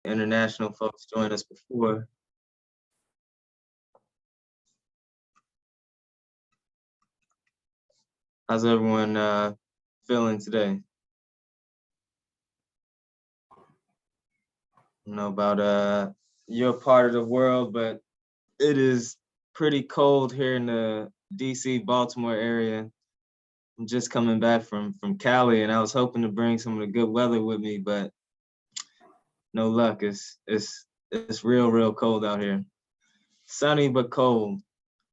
international folks joined us before. How's everyone feeling today? I don't know about your part of the world, but it is pretty cold here in the DC, Baltimore area. I'm just coming back from Cali, and I was hoping to bring some of the good weather with me, but no luck. It's real cold out here. Sunny but cold.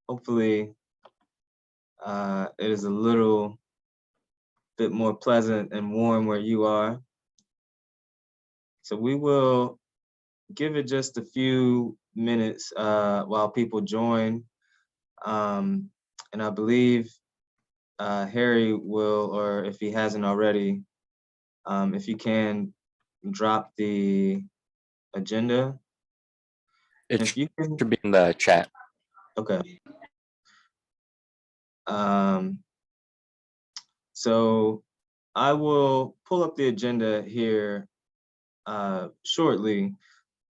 Hopefully, it is a little bit more pleasant and warm where you are. So we will give it just a few minutes while people join. And I believe Harry will, or if he hasn't already, if you can drop the agenda. It If you can, should be in the chat. okay. So I will pull up the agenda here shortly,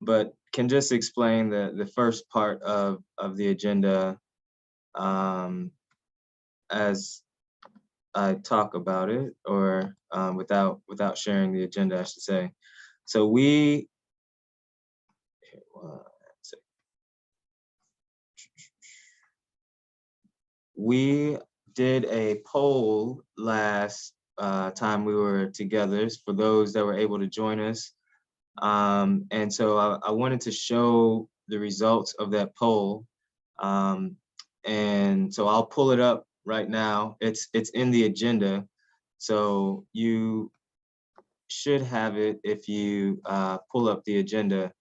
but can just explain the first part of the agenda as I talk about it, or without sharing the agenda, I should say. So we did a poll last time we were together for those that were able to join us. And so I wanted to show the results of that poll. And so I'll pull it up right now. It's in the agenda. So you should have it if you pull up the agenda.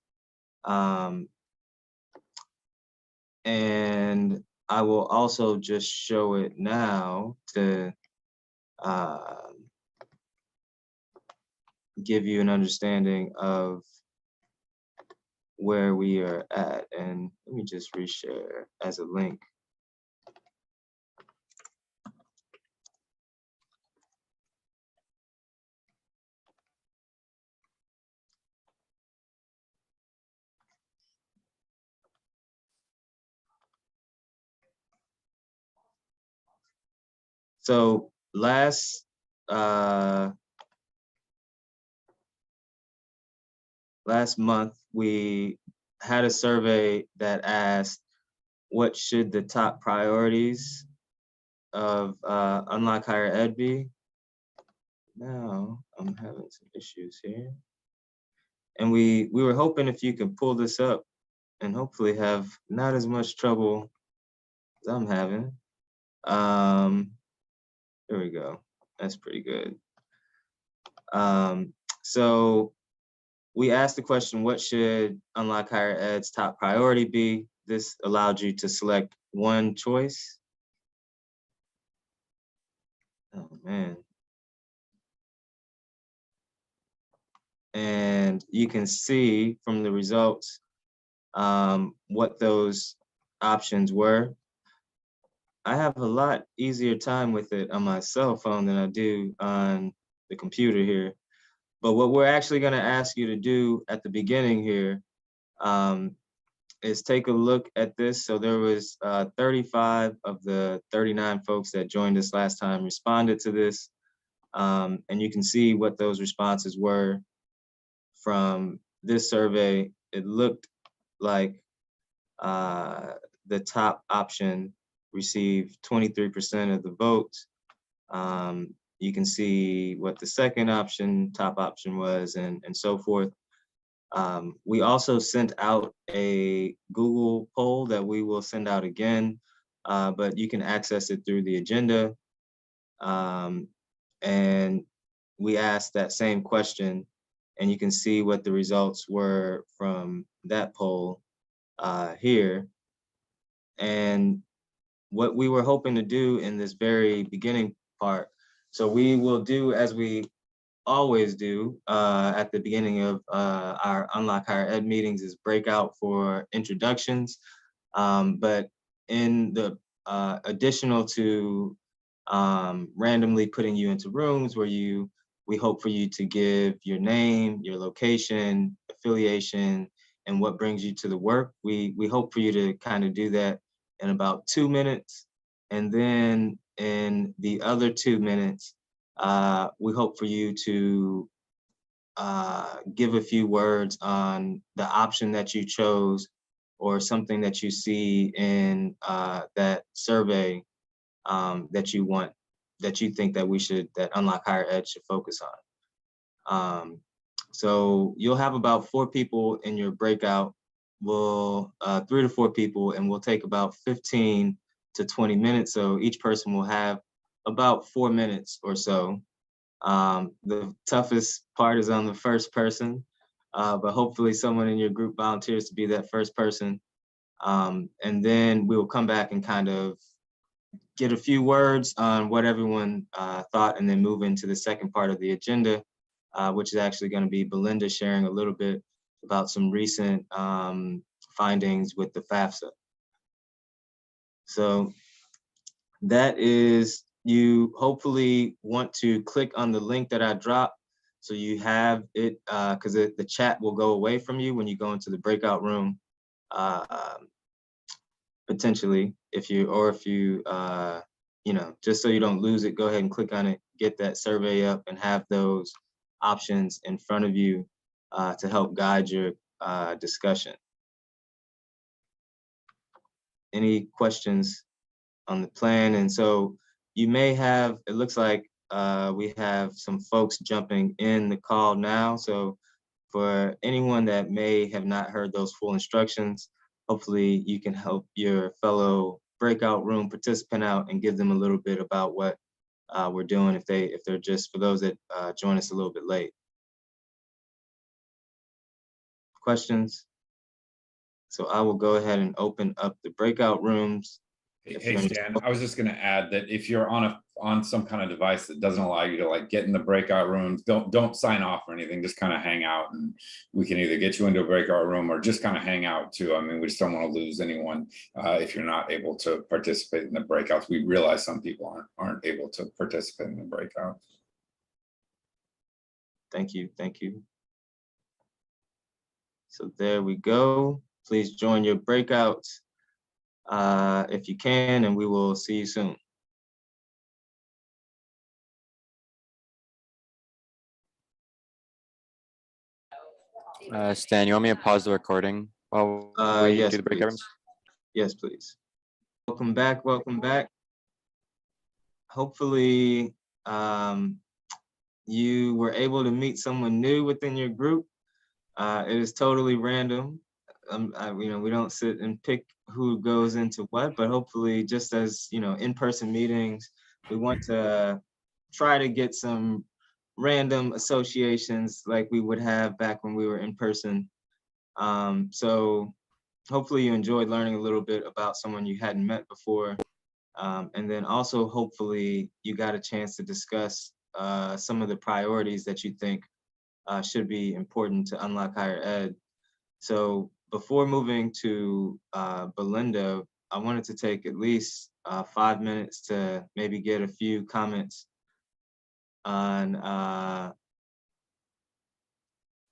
And I will also just show it now to give you an understanding of where we are at. And let me just reshare as a link. So last month, we had a survey that asked, what should the top priorities of Unlock Higher Ed be? Now I'm having some issues here. And we were hoping if you could pull this up and hopefully have not as much trouble as I'm having. There we go. That's pretty good. So we asked the question, what should Unlock Higher Ed's top priority be? This allowed you to select one choice. Oh man. And you can see from the results what those options were. I have a lot easier time with it on my cell phone than I do on the computer here. But what we're actually going to ask you to do at the beginning here is take a look at this. So there was 35 of the 39 folks that joined us last time responded to this. And you can see what those responses were from this survey. It looked like the top option received 23% of the votes. You can see what the second option, top option was, and so forth. We also sent out a Google poll that we will send out again, but you can access it through the agenda. And we asked that same question, and you can see what the results were from that poll here. And what we were hoping to do in this very beginning part, so we will do as we always do at the beginning of our Unlock Higher Ed meetings, is break out for introductions. But in the additional to randomly putting you into rooms where you we hope for you to give your name, your location, affiliation, and what brings you to the work. We hope for you to kind of do that in about 2 minutes. And then in the other 2 minutes, we hope for you to give a few words on the option that you chose or something that you see in that survey that you think that Unlock Higher Ed should focus on. So you'll have about 4 people in your breakout. 3 to 4 people, and we'll take about 15 to 20 minutes. So each person will have about 4 minutes or so. The toughest part is on the first person, but hopefully someone in your group volunteers to be that first person. And then we'll come back and kind of get a few words on what everyone thought, and then move into the second part of the agenda, which is actually going to be Belinda sharing a little bit about some recent findings with the FAFSA. So that is, you hopefully want to click on the link that I dropped so you have it, because the chat will go away from you when you go into the breakout room, potentially, if you just so you don't lose it, go ahead and click on it, get that survey up, and have those options in front of you to help guide your discussion. Any questions on the plan? And so you may have, it looks like we have some folks jumping in the call now. So for anyone that may have not heard those full instructions, hopefully you can help your fellow breakout room participant out and give them a little bit about what we're doing if they're just, for those that join us a little bit late. Questions? So I will go ahead and open up the breakout rooms. Hey Stan, I was just going to add that if you're on some kind of device that doesn't allow you to like get in the breakout rooms, don't sign off or anything. Just kind of hang out, and we can either get you into a breakout room or just kind of hang out too. I mean, we just don't want to lose anyone if you're not able to participate in the breakouts. We realize some people aren't able to participate in the breakouts. Thank you, thank you. So there we go. Please join your breakouts if you can, and we will see you soon. Stan, you want me to pause the recording while we yes, do the breakout rooms? Yes, please. Welcome back, welcome back. Hopefully you were able to meet someone new within your group. It is totally random. We don't sit and pick who goes into what, but hopefully, just as in-person meetings, we want to try to get some random associations like we would have back when we were in person. So hopefully you enjoyed learning a little bit about someone you hadn't met before. And then also hopefully you got a chance to discuss some of the priorities that you think should be important to Unlock Higher Ed. So before moving to Belinda, I wanted to take at least 5 minutes to maybe get a few comments on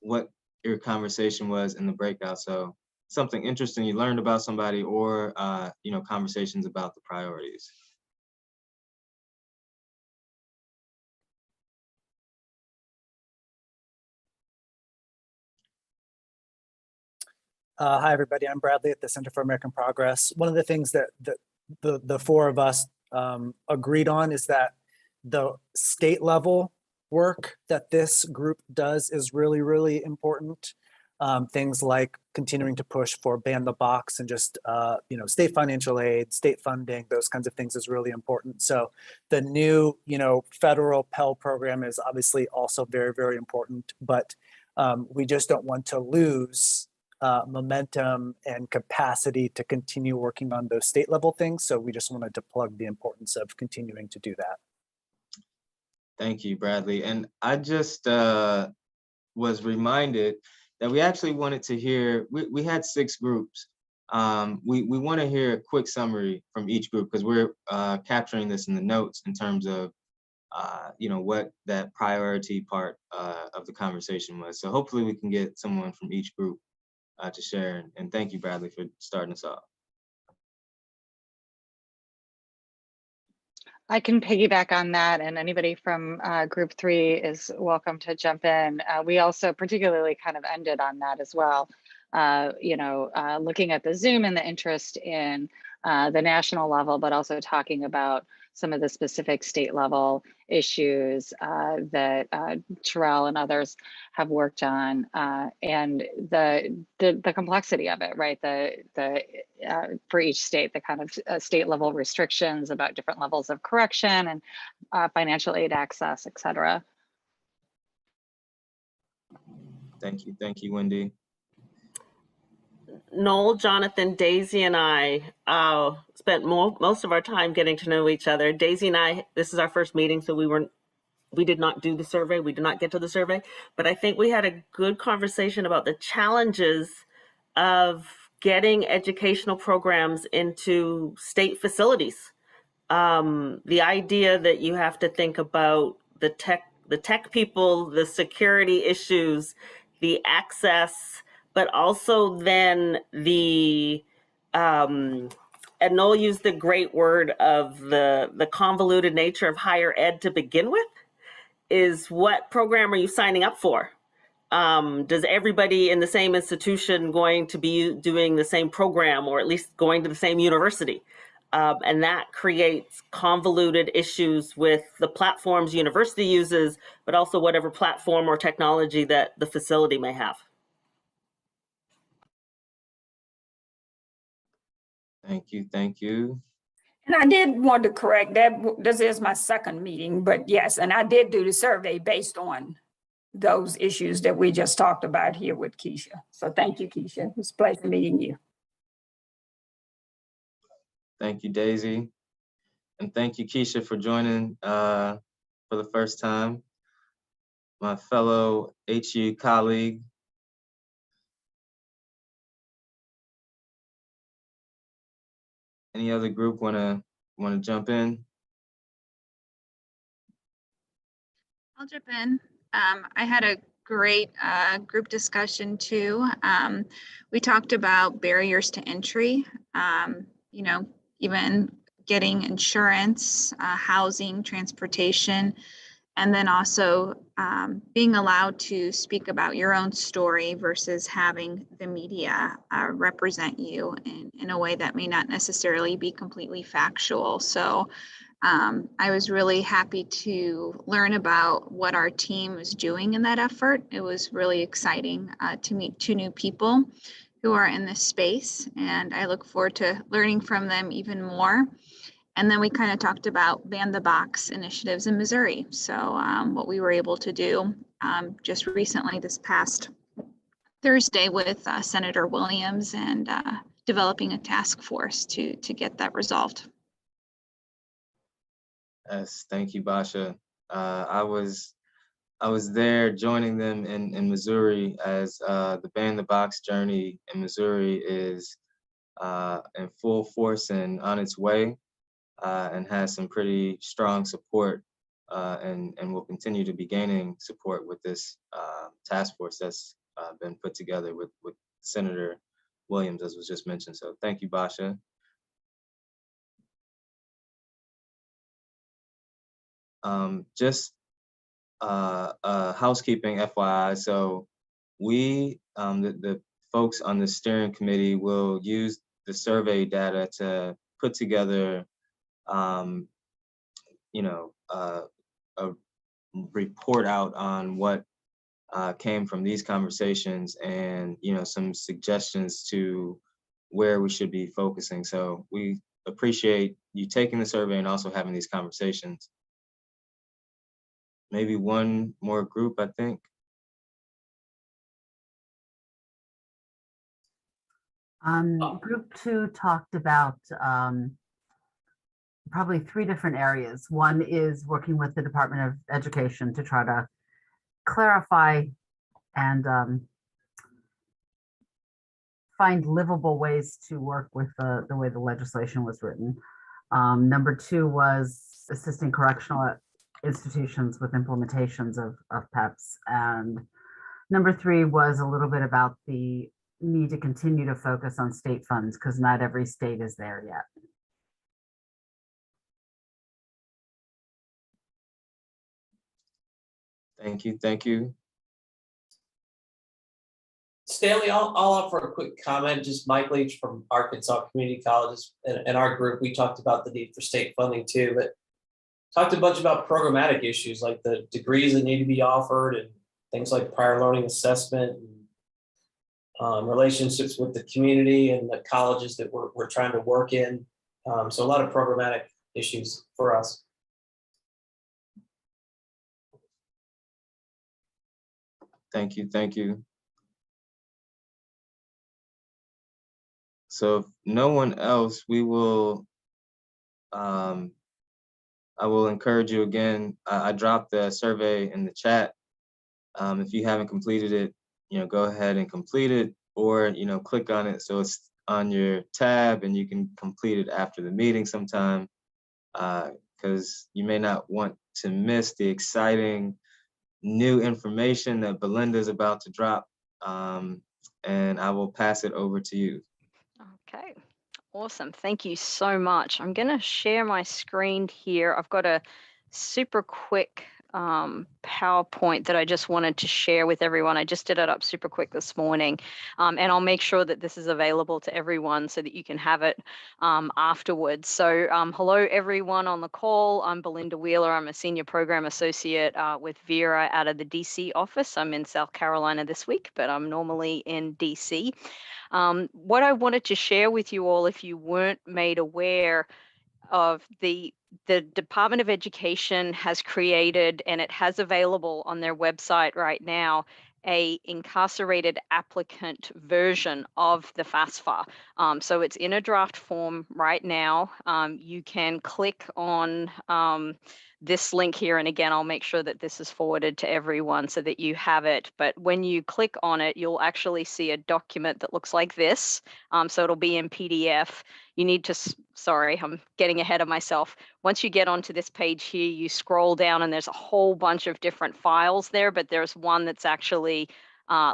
what your conversation was in the breakout. So something interesting you learned about somebody, or conversations about the priorities. Hi, everybody. I'm Bradley at the Center for American Progress. One of the things that the 4 of us agreed on is that the state level work that this group does is really, really important. Things like continuing to push for ban the box and just state financial aid, state funding, those kinds of things is really important. So the new federal Pell program is obviously also very, very important, but we just don't want to lose momentum and capacity to continue working on those state level things. So we just wanted to plug the importance of continuing to do that. Thank you, Bradley. And I just was reminded that we actually wanted to hear, we had 6 groups. We want to hear a quick summary from each group, because we're capturing this in the notes in terms of you know, what that priority part of the conversation was. So hopefully we can get someone from each group to share. And thank you, Bradley, for starting us off. I can piggyback on that, and anybody from group 3 is welcome to jump in. We also particularly kind of ended on that as well. You know, looking at the Zoom and the interest in the national level, but also talking about some of the specific state level issues that Terrell and others have worked on, and the complexity of it, right? For each state, the kind of state level restrictions about different levels of correction and financial aid access, et cetera. Thank you, Wendy. Noel, Jonathan, Daisy, and I spent most of our time getting to know each other. Daisy and I, this is our first meeting, so we did not do the survey. We did not get to the survey, but I think we had a good conversation about the challenges of getting educational programs into state facilities. The idea that you have to think about the tech people, the security issues, the access, but also then and Noel used the great word of the convoluted nature of higher ed to begin with, is what program are you signing up for? Does everybody in the same institution going to be doing the same program, or at least going to the same university? And that creates convoluted issues with the platforms university uses, but also whatever platform or technology that the facility may have. Thank you. And I did want to correct that this is my second meeting, but yes, and I did do the survey based on those issues that we just talked about here with Keisha. So thank you, Keisha. It was a pleasure meeting you. Thank you, Daisy. And thank you, Keisha, for joining for the first time. My fellow HU colleague. Any other group wanna jump in? I'll jump in. I had a great group discussion too. We talked about barriers to entry, you know, even getting insurance, housing, transportation, and then also being allowed to speak about your own story versus having the media represent you in a way that may not necessarily be completely factual. So I was really happy to learn about what our team was doing in that effort. It was really exciting to meet 2 new people who are in this space, and I look forward to learning from them even more. And then we kind of talked about Ban the Box initiatives in Missouri. So what we were able to do just recently this past Thursday with Senator Williams, and developing a task force to get that resolved. Yes, thank you, Basha. I was there joining them in Missouri as the Ban the Box journey in Missouri is in full force and on its way, and has some pretty strong support, and will continue to be gaining support with this task force that's been put together with Senator Williams, as was just mentioned. So thank you, Basha. Just housekeeping FYI. So we, the folks on the steering committee, will use the survey data to put together, you know, a report out on what came from these conversations, and, you know, some suggestions to where we should be focusing. So we appreciate you taking the survey and also having these conversations. Maybe one more group, I think. Group 2 talked about probably 3 different areas. One is working with the Department of Education to try to clarify and find livable ways to work with the way the legislation was written. Number 2 was assisting correctional institutions with implementations of PEPs. And number 3 was a little bit about the need to continue to focus on state funds because not every state is there yet. Thank you. Thank you. Stanley, I'll offer a quick comment. Just Mike Leach from Arkansas Community Colleges and our group, we talked about the need for state funding too, but talked a bunch about programmatic issues like the degrees that need to be offered and things like prior learning assessment and relationships with the community and the colleges that we're trying to work in. So a lot of programmatic issues for us. Thank you. Thank you. So if no one else, we will, I will encourage you again. I dropped the survey in the chat. If you haven't completed it, go ahead and complete it, or, click on it so it's on your tab and you can complete it after the meeting sometime, because you may not want to miss the exciting new information that Belinda is about to drop. And I will pass it over to you. Okay, awesome. Thank you so much. I'm going to share my screen here. I've got a super quick PowerPoint that I just wanted to share with everyone. I just did it up super quick this morning, and I'll make sure that this is available to everyone so that you can have it afterwards. So hello everyone on the call. I'm Belinda Wheeler. I'm a Senior Program Associate with Vera out of the DC office. I'm in South Carolina this week, but I'm normally in DC. What I wanted to share with you all, if you weren't made aware of, the Department of Education has created, and it has available on their website right now, a incarcerated applicant version of the FAFSA. So it's in a draft form right now. You can click on this link here, and again, I'll make sure that this is forwarded to everyone so that you have it. But when you click on it, you'll actually see a document that looks like this. So it'll be in PDF. You need to, sorry, I'm getting ahead of myself. Once you get onto this page here, you scroll down and there's a whole bunch of different files there, but there's one that's actually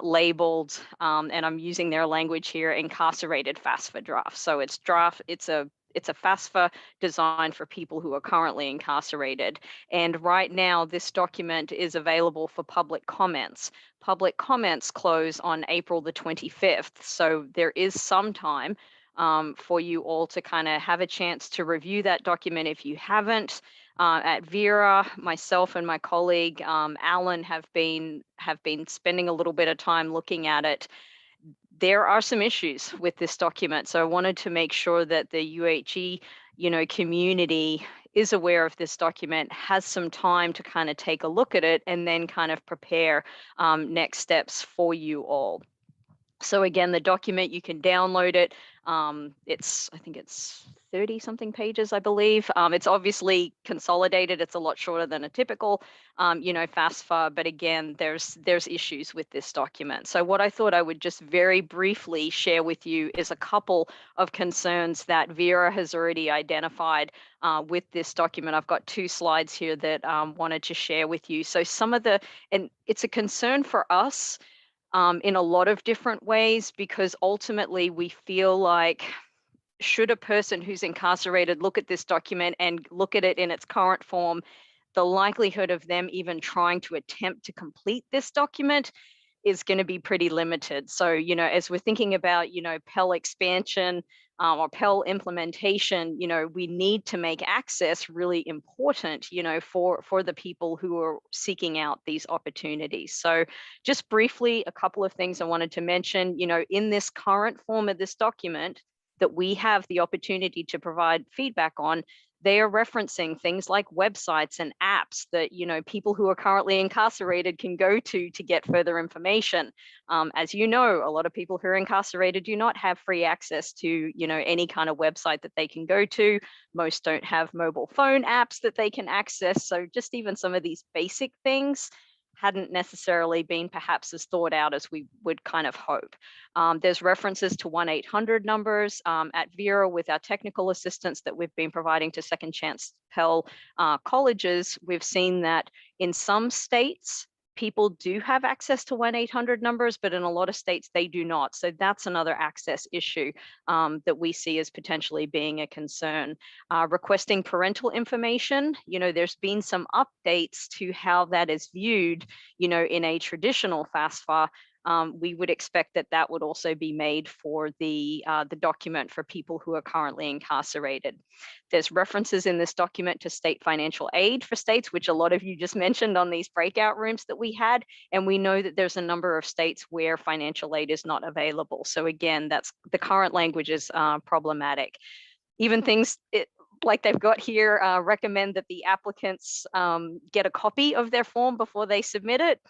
labeled, and I'm using their language here, incarcerated FAFSA draft. So it's draft, it's a FAFSA designed for people who are currently incarcerated. And right now, this document is available for public comments. Public comments close on April the 25th. So there is some time for you all to kind of have a chance to review that document if you haven't. At Vera, myself and my colleague Alan have been spending a little bit of time looking at it. There are some issues with this document, so I wanted to make sure that the UHE, community is aware of this document, has some time to kind of take a look at it, and then kind of prepare next steps for you all. So again, the document, you can download it. I think it's 30 something pages, I believe. It's obviously consolidated. It's a lot shorter than a typical, FAFSA, but again, there's issues with this document. So what I thought I would just very briefly share with you is a couple of concerns that Vera has already identified with this document. I've got 2 slides here that wanted to share with you. So and it's a concern for us in a lot of different ways, because ultimately we feel like, should a person who's incarcerated look at this document and look at it in its current form, the likelihood of them even trying to attempt to complete this document is going to be pretty limited. So, as we're thinking about, Pell expansion or Pell implementation, we need to make access really important, for the people who are seeking out these opportunities. So just briefly, a couple of things I wanted to mention, in this current form of this document that we have the opportunity to provide feedback on, they are referencing things like websites and apps that, people who are currently incarcerated can go to get further information. As you know, a lot of people who are incarcerated do not have free access to, any kind of website that they can go to. Most don't have mobile phone apps that they can access. So just even some of these basic things hadn't necessarily been perhaps as thought out as we would kind of hope. There's references to 1-800 numbers at Vera with our technical assistance that we've been providing to Second Chance Pell colleges. We've seen that in some states, people do have access to 1-800 numbers, but in a lot of states they do not. So that's another access issue that we see as potentially being a concern. Requesting parental information, there's been some updates to how that is viewed, in a traditional FAFSA. We would expect that that would also be made for the document for people who are currently incarcerated. There's references in this document to state financial aid for states, which a lot of you just mentioned on these breakout rooms that we had. And we know that there's a number of states where financial aid is not available. So again, that's the current language is problematic. Even things like they've got here recommend that the applicants get a copy of their form before they submit it.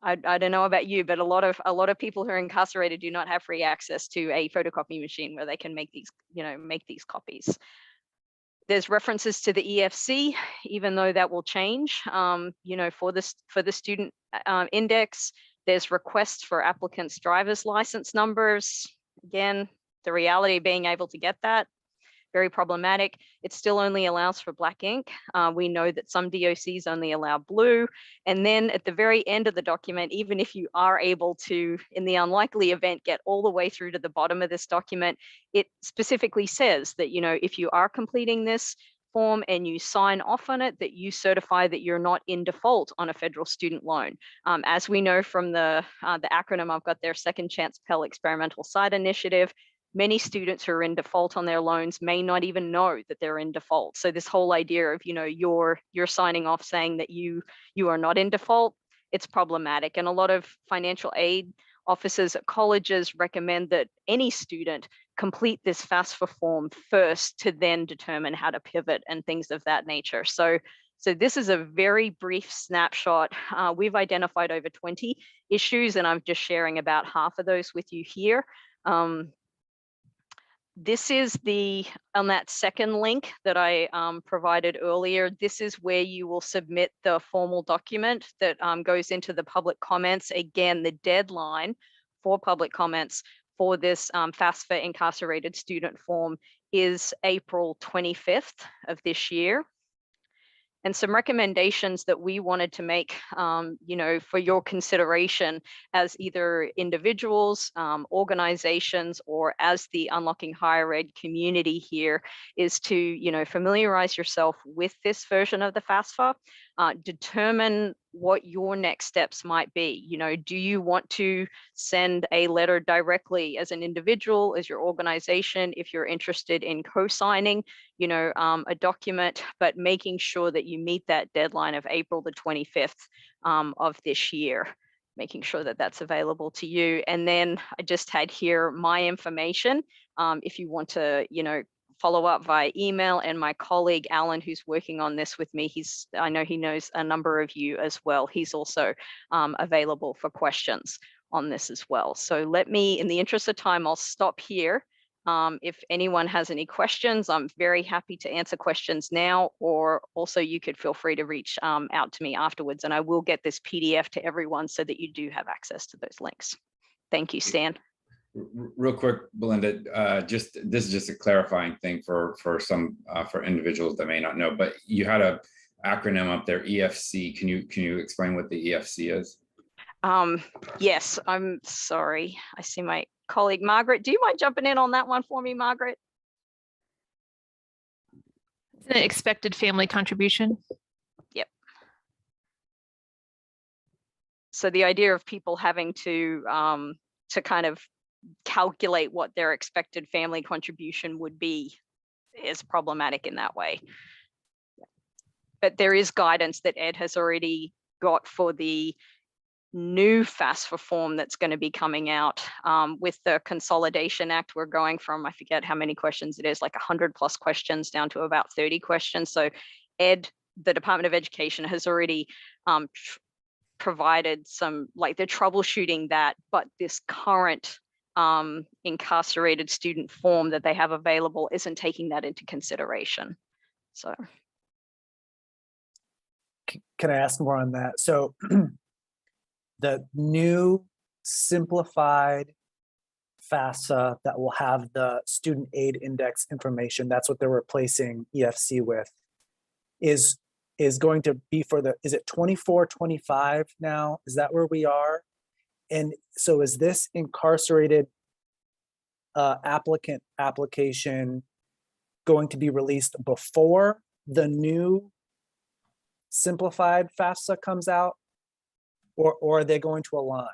I don't know about you, but a lot of people who are incarcerated do not have free access to a photocopy machine where they can make these copies. There's references to the EFC, even though that will change, for the student index. There's requests for applicants' driver's license numbers. Again, the reality of being able to get that, very problematic. It still only allows for black ink. We know that some DOCs only allow blue. And then at the very end of the document, even if you are able to, in the unlikely event, get all the way through to the bottom of this document, it specifically says that, if you are completing this form and you sign off on it, that you certify that you're not in default on a federal student loan. As we know from the acronym I've got there, Second Chance Pell Experimental Site Initiative, many students who are in default on their loans may not even know that they're in default. So this whole idea of, you're signing off saying that you are not in default, it's problematic. And a lot of financial aid officers at colleges recommend that any student complete this FAFSA form first to then determine how to pivot and things of that nature. So this is a very brief snapshot. We've identified over 20 issues, and I'm just sharing about half of those with you here. This is on that second link that I provided earlier, this is where you will submit the formal document that goes into the public comments. Again, the deadline for public comments for this FAFSA incarcerated student form is April 25th of this year. And some recommendations that we wanted to make, for your consideration as either individuals, organizations, or as the Unlocking Higher Ed community here is to, familiarize yourself with this version of the FAFSA, determine what your next steps might be. Do you want to send a letter directly as an individual, as your organization, if you're interested in co-signing, a document, but making sure that you meet that deadline of April the 25th of this year, making sure that that's available to you. And then I just had here my information. If you want to, follow up via email, and my colleague Alan, who's working on this with me, I know he knows a number of you as well. He's also available for questions on this as well. So let me, in the interest of time, I'll stop here. If anyone has any questions, I'm very happy to answer questions now, or also you could feel free to reach out to me afterwards, and I will get this PDF to everyone so that you do have access to those links. Thank you, Stan. Real quick, Belinda, this is just a clarifying thing for some for individuals that may not know, but you had a acronym up there, EFC. Can you explain what the EFC is? Yes, I'm sorry. I see my colleague Margaret. Do you mind jumping in on that one for me, Margaret? It's an expected family contribution. Yep. So the idea of people having to kind of calculate what their expected family contribution would be is problematic in that way. But there is guidance that Ed has already got for the new FAFSA form that's going to be coming out with the Consolidation Act. We're going from, I forget how many questions it is, like 100+ questions down to about 30 questions. So Ed, the Department of Education, has already provided some, like, they're troubleshooting that, but this current incarcerated student form that they have available isn't taking that into consideration. So can I ask more on that? So the new simplified FAFSA that will have the student aid index information, that's what they're replacing EFC with, is going to be for the, is it 24, 25 now? Is that where we are? And so is this incarcerated applicant application going to be released before the new simplified FAFSA comes out, or are they going to align?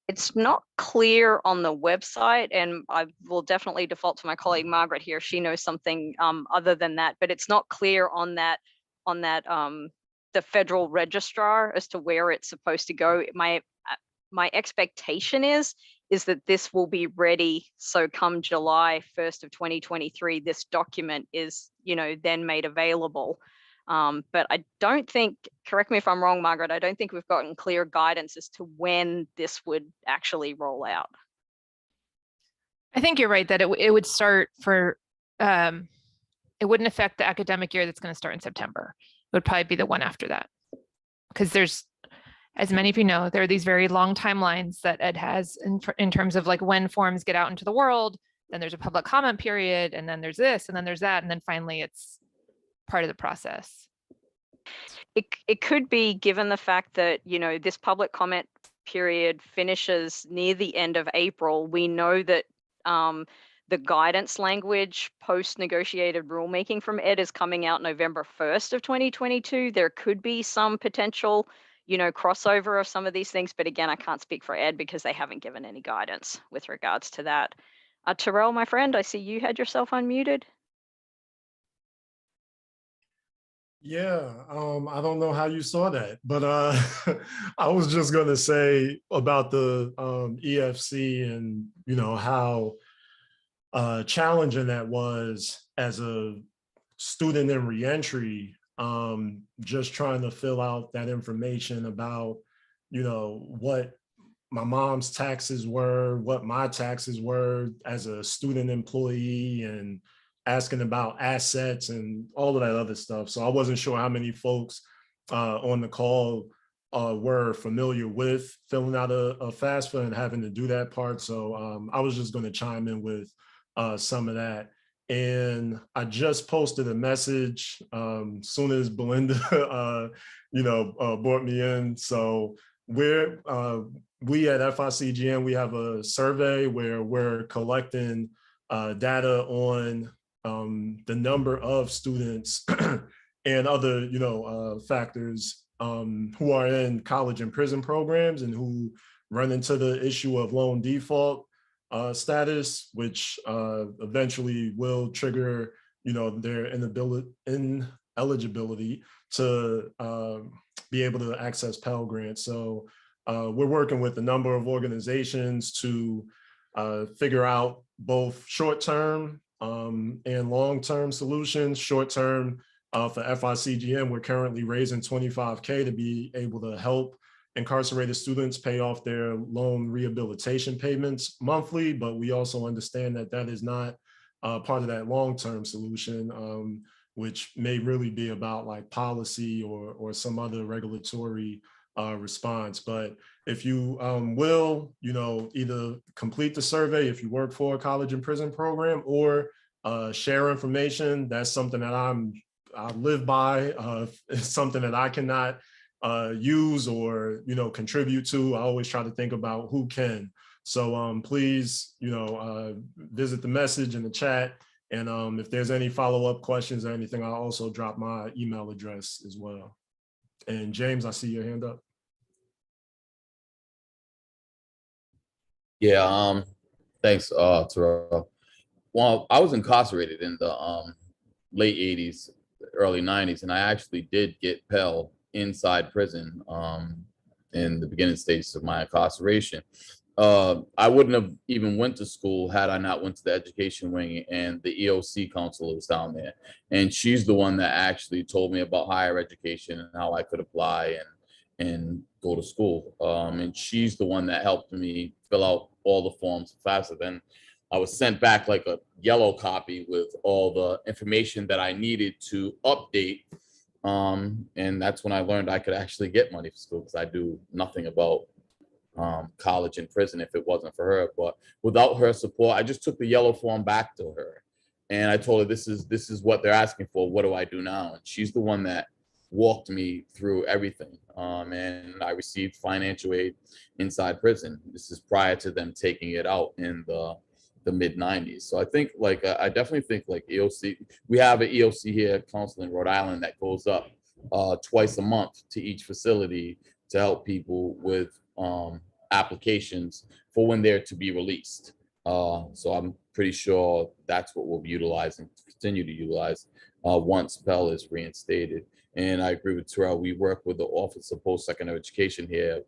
It's not clear on the website, and I will definitely default to my colleague Margaret here. She knows something other than that, but it's not clear on that the federal registrar as to where it's supposed to go. My expectation is that this will be ready. So come July 1st of 2023, this document is, then made available. But I don't think, correct me if I'm wrong, Margaret, I don't think we've gotten clear guidance as to when this would actually roll out. I think you're right that it would start for, it wouldn't affect the academic year that's going to start in September. It would probably be the one after that. Because there's, as many of you know, there are these very long timelines that Ed has in terms of like when forms get out into the world, then there's a public comment period, and then there's this, and then there's that, and then finally it's part of the process. It could be, given the fact that, this public comment period finishes near the end of April. We know that the guidance language post-negotiated rulemaking from Ed is coming out November 1st of 2022. There could be some potential, crossover of some of these things. But again, I can't speak for Ed because they haven't given any guidance with regards to that. Terrell, my friend, I see you had yourself unmuted. Yeah, I don't know how you saw that, but I was just going to say about the EFC and, how challenging that was as a student in reentry, just trying to fill out that information about, what my mom's taxes were, what my taxes were as a student employee, and asking about assets and all of that other stuff. So I wasn't sure how many folks on the call were familiar with filling out a FAFSA and having to do that part. So I was just going to chime in with some of that. And I just posted a message soon as Belinda, brought me in. So we at FICGN, we have a survey where we're collecting data on the number of students and other, factors who are in college and prison programs and who run into the issue of loan default status, which eventually will trigger, their ineligibility to be able to access Pell Grants. So we're working with a number of organizations to figure out both short-term and long-term solutions. Short-term for FICGN, we're currently raising $25K to be able to help incarcerated students pay off their loan rehabilitation payments monthly, but we also understand that that is not part of that long-term solution, which may really be about like policy or some other regulatory response. But if you will, either complete the survey if you work for a college and prison program, or share information, that's something that I live by. It's something that I cannot use or contribute to. I always try to think about who can. So please, visit the message in the chat, and if there's any follow-up questions or anything, I'll also drop my email address as well. And James, I see your hand up. Yeah, thanks, Terrell. Well, I was incarcerated in the late 80s, early 90s, and I actually did get Pell inside prison in the beginning stages of my incarceration. I wouldn't have even went to school had I not went to the education wing, and the EOC counselor was down there. And she's the one that actually told me about higher education and how I could apply and go to school. And she's the one that helped me fill out all the forms faster. Then I was sent back like a yellow copy with all the information that I needed to update. And that's when I learned I could actually get money for school, because I do nothing about college and prison if it wasn't for her. But without her support, I just took the yellow form back to her and I told her, this is what they're asking for. What do I do now? And she's the one that walked me through everything. And I received financial aid inside prison. This is prior to them taking it out in the mid-90s. So I think like, I definitely think like EOC, we have an EOC here, council in Rhode Island, that goes up twice a month to each facility to help people with applications for when they're to be released. So I'm pretty sure that's what we'll be utilizing, continue to utilize once Pell is reinstated. And I agree with Terrell. We work with the Office of Post-Secondary Education here.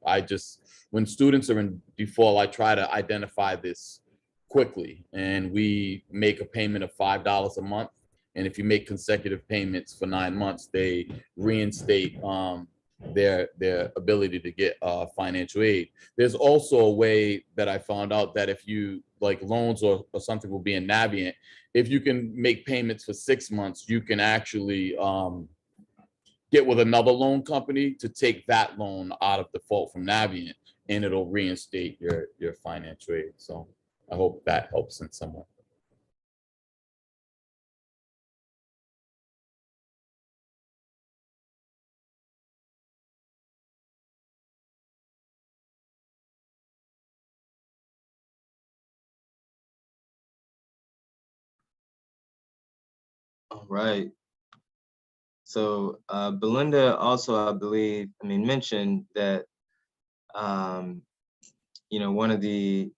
When students are in default, I try to identify this quickly, and we make a payment of $5 a month. And if you make consecutive payments for 9 months, they reinstate their ability to get financial aid. There's also a way that I found out that if you like loans or something will be in Navient, if you can make payments for 6 months, you can actually get with another loan company to take that loan out of default from Navient, and it'll reinstate your financial aid. So I hope that helps in some way. All right. So Belinda also, I believe, mentioned that, one of the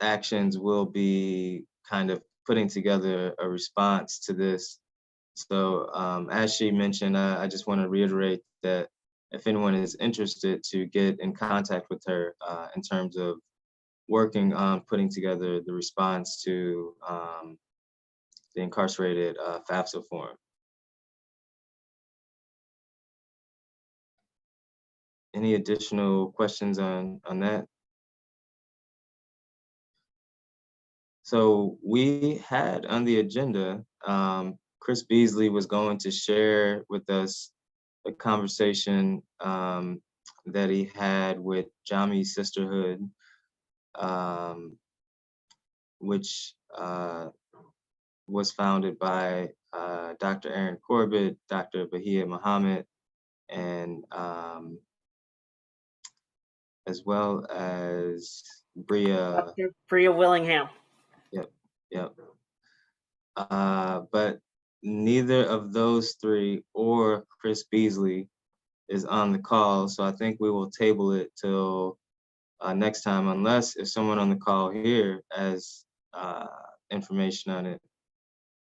actions will be kind of putting together a response to this. So as she mentioned, I just want to reiterate that if anyone is interested, to get in contact with her in terms of working on putting together the response to the incarcerated FAFSA form. Any additional questions on that? So we had on the agenda, Chris Beasley was going to share with us a conversation that he had with Jami Sisterhood, which was founded by Dr. Aaron Corbett, Dr. Bahia Muhammad, and as well as Bria. Dr. Bria Willingham. Yep. But neither of those three or Chris Beasley is on the call, so I think we will table it till next time, unless if someone on the call here has information on it,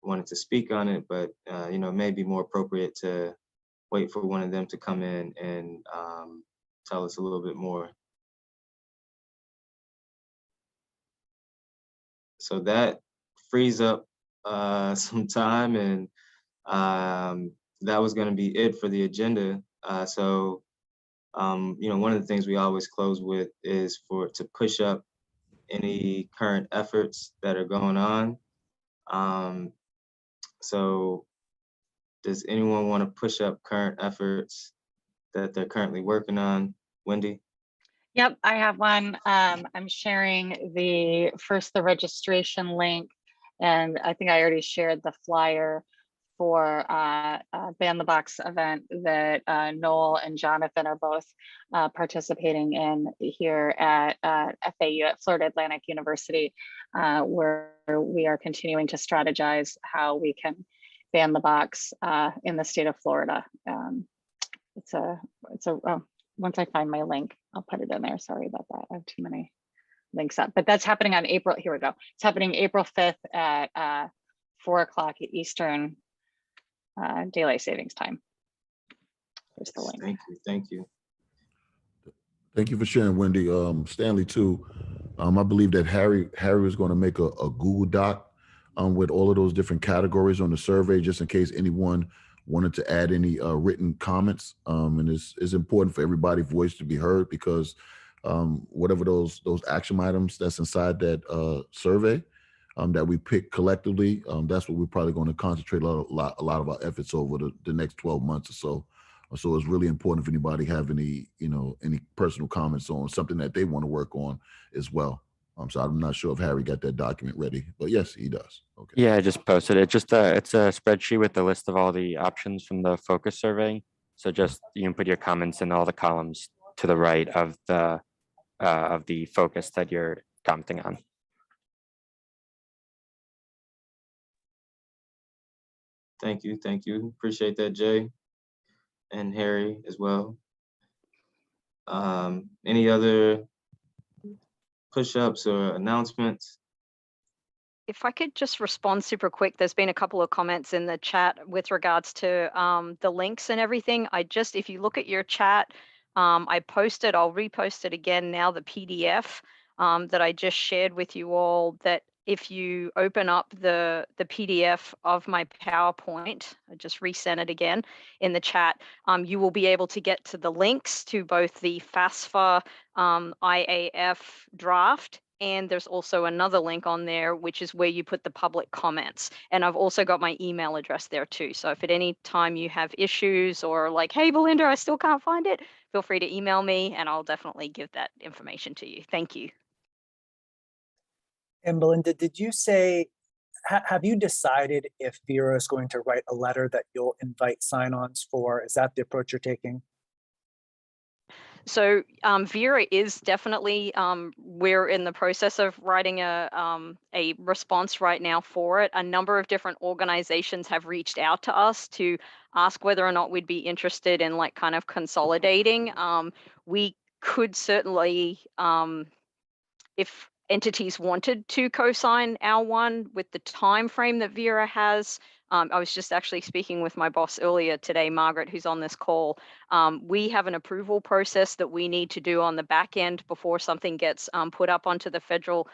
wanted to speak on it, but it may be more appropriate to wait for one of them to come in and tell us a little bit more. So that frees up some time, and that was going to be it for the agenda. So one of the things we always close with is to push up any current efforts that are going on. So does anyone want to push up current efforts that they're currently working on? Wendy? Yep, I have one. I'm sharing the registration link, and I think I already shared the flyer for a Ban the Box event that Noel and Jonathan are both participating in here at FAU, at Florida Atlantic University, where we are continuing to strategize how we can ban the box in the state of Florida. Once I find my link, I'll put it in there. Sorry about that. I have too many links up, but that's happening on April. Here we go. It's happening April 5th at 4 o'clock Eastern Daylight Savings Time. There's the link. Thank you. Thank you for sharing, Wendy. Stanley too. I believe that Harry was going to make a Google Doc with all of those different categories on the survey, just in case anyone wanted to add any written comments. And it's important for everybody's voice to be heard, because whatever those action items that's inside that survey, that we pick collectively. That's what we're probably going to concentrate a lot of our efforts over the next 12 months or so. So it's really important if anybody have any, any personal comments on something that they want to work on as well. So I'm not sure if Harry got that document ready, but yes, he does. Okay. Yeah, I just posted it. Just it's a spreadsheet with the list of all the options from the focus survey. So just you can put your comments in all the columns to the right of the focus that you're commenting on. Thank you. Appreciate that, Jay and Harry as well. Any other push-ups or announcements? If I could just respond super quick, there's been a couple of comments in the chat with regards to the links and everything. If you look at your chat, I posted, I'll repost it again now, the PDF that I just shared with you all, that if you open up the PDF of my PowerPoint, I just resent it again in the chat, you will be able to get to the links to both the FAFSA IAF draft, and there's also another link on there, which is where you put the public comments. And I've also got my email address there too. So if at any time you have issues or like, hey, Belinda, I still can't find it, feel free to email me and I'll definitely give that information to you. Thank you. And Belinda, did you say, have you decided if Vera is going to write a letter that you'll invite sign-ons for? Is that the approach you're taking? So Vera is definitely, we're in the process of writing a response right now for it. A number of different organizations have reached out to us to ask whether or not we'd be interested in like kind of consolidating. We could certainly, if entities wanted to co-sign our one with the time frame that Vera has. I was just actually speaking with my boss earlier today, Margaret, who's on this call. We have an approval process that we need to do on the back end before something gets put up onto the federal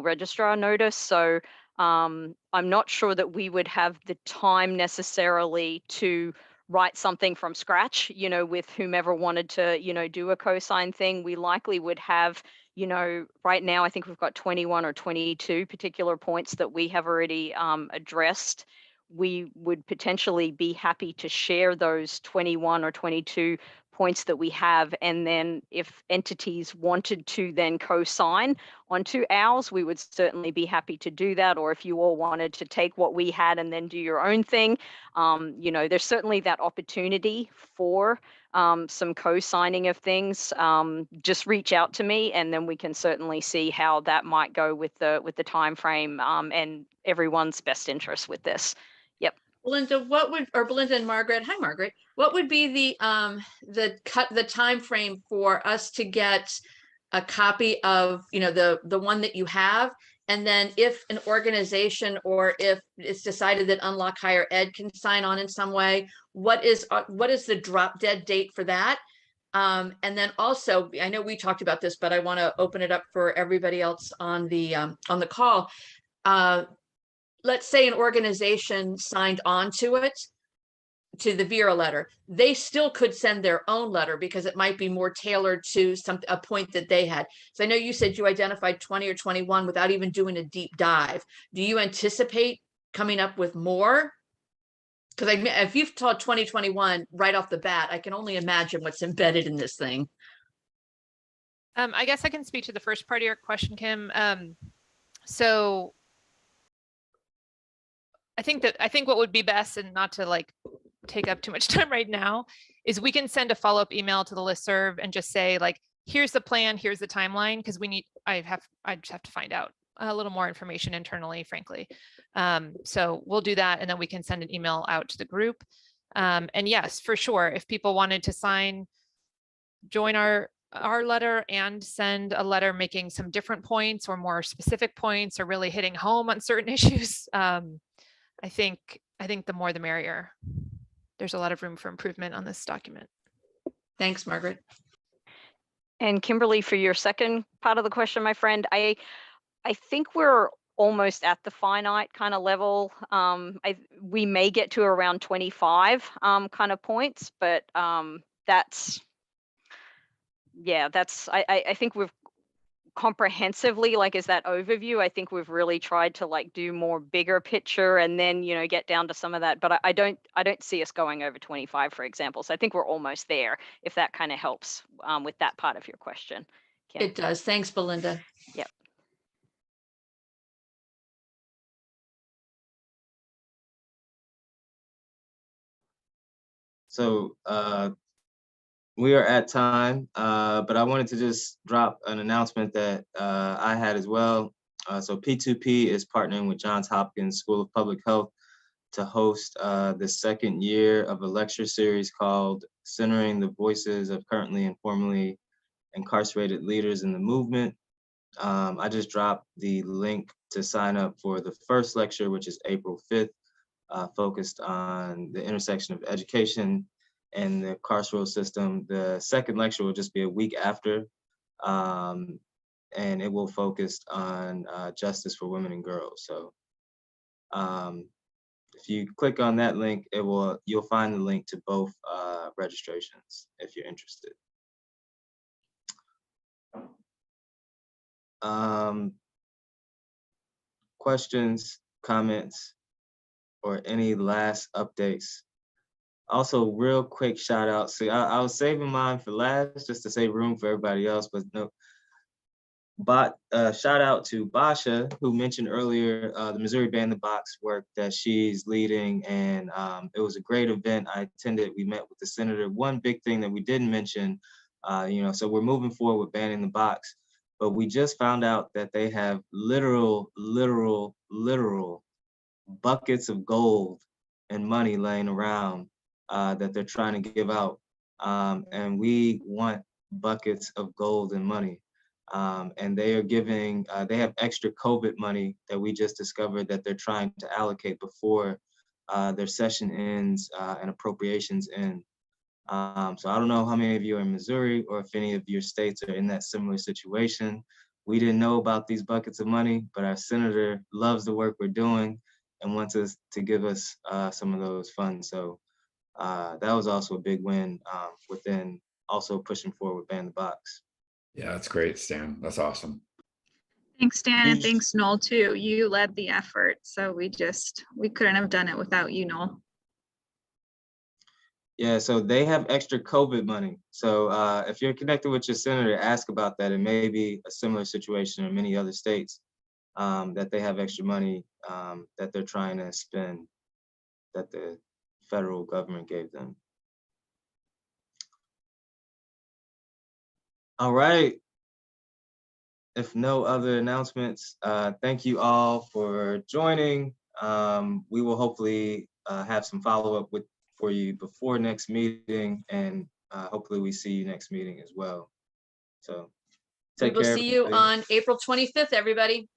registrar notice. So I'm not sure that we would have the time necessarily to write something from scratch, with whomever wanted to, do a co-sign thing. We likely would have, right now, I think we've got 21 or 22 particular points that we have already addressed. We would potentially be happy to share those 21 or 22 points that we have. And then if entities wanted to then co-sign onto ours, we would certainly be happy to do that. Or if you all wanted to take what we had and then do your own thing, there's certainly that opportunity for some co-signing of things. Just reach out to me and then we can certainly see how that might go with the time frame and everyone's best interest with this. Yep. Belinda, Belinda and Margaret, hi Margaret, what would be the time frame for us to get a copy of the one that you have? And then if an organization or if it's decided that Unlock Higher Ed can sign on in some way, what is the drop dead date for that? And then also, I know we talked about this, but I want to open it up for everybody else on the call. Let's say an organization signed on to it, to the Vera letter, they still could send their own letter because it might be more tailored to a point that they had. So I know you said you identified 20 or 21 without even doing a deep dive. Do you anticipate coming up with more? Because if you've taught 2021 right off the bat, I can only imagine what's embedded in this thing. I guess I can speak to the first part of your question, Kim. So I think what would be best, and not to like take up too much time right now, is we can send a follow-up email to the listserv and just say like, here's the plan, here's the timeline, because I just have to find out a little more information internally, frankly. So we'll do that, and then we can send an email out to the group. And yes, for sure, if people wanted to join our letter and send a letter making some different points or more specific points or really hitting home on certain issues, I think the more the merrier. There's a lot of room for improvement on this document. Thanks, Margaret. And Kimberly, for your second part of the question, my friend, I think we're almost at the finite kind of level. We may get to around 25 kind of points, but I think we've comprehensively, like as that overview. I think we've really tried to like do more bigger picture and then, you know, get down to some of that. But I don't see us going over 25, for example. So I think we're almost there, if that kind of helps with that part of your question. Kim. It does. Thanks, Belinda. Yep. So we are at time, but I wanted to just drop an announcement that I had as well. So P2P is partnering with Johns Hopkins School of Public Health to host the second year of a lecture series called Centering the Voices of Currently and Formerly Incarcerated Leaders in the Movement. I just dropped the link to sign up for the first lecture, which is April 5th, focused on the intersection of education and the carceral system. The second lecture will just be a week after, and it will focus on justice for women and girls. So if you click on that link, you'll find the link to both registrations if you're interested. Questions, comments, or any last updates? Also, real quick shout out. See, I was saving mine for last just to save room for everybody else, but no. But shout out to Basha, who mentioned earlier the Missouri Ban the Box work that she's leading, and it was a great event. I attended. We met with the senator. One big thing that we didn't mention, so we're moving forward with banning the box, but we just found out that they have literal buckets of gold and money laying around that they're trying to give out, and we want buckets of gold and money. And they are giving, they have extra COVID money that we just discovered that they're trying to allocate before their session ends and appropriations end. So I don't know how many of you are in Missouri or if any of your states are in that similar situation. We didn't know about these buckets of money, but our senator loves the work we're doing and wants us to give us some of those funds. So that was also a big win within also pushing forward with Ban the Box. Yeah, that's great, Stan. That's awesome. Thanks, Stan, and thanks, Noel, too. You led the effort, so we couldn't have done it without you, Noel. Yeah, so they have extra COVID money. So if you're connected with your senator, ask about that. It may be a similar situation in many other states that they have extra money that they're trying to spend that the federal government gave them. All right. If no other announcements, thank you all for joining. We will hopefully have some follow-up for you before next meeting, and hopefully we see you next meeting as well. So We take will care. see you everybody. on April 25th, everybody.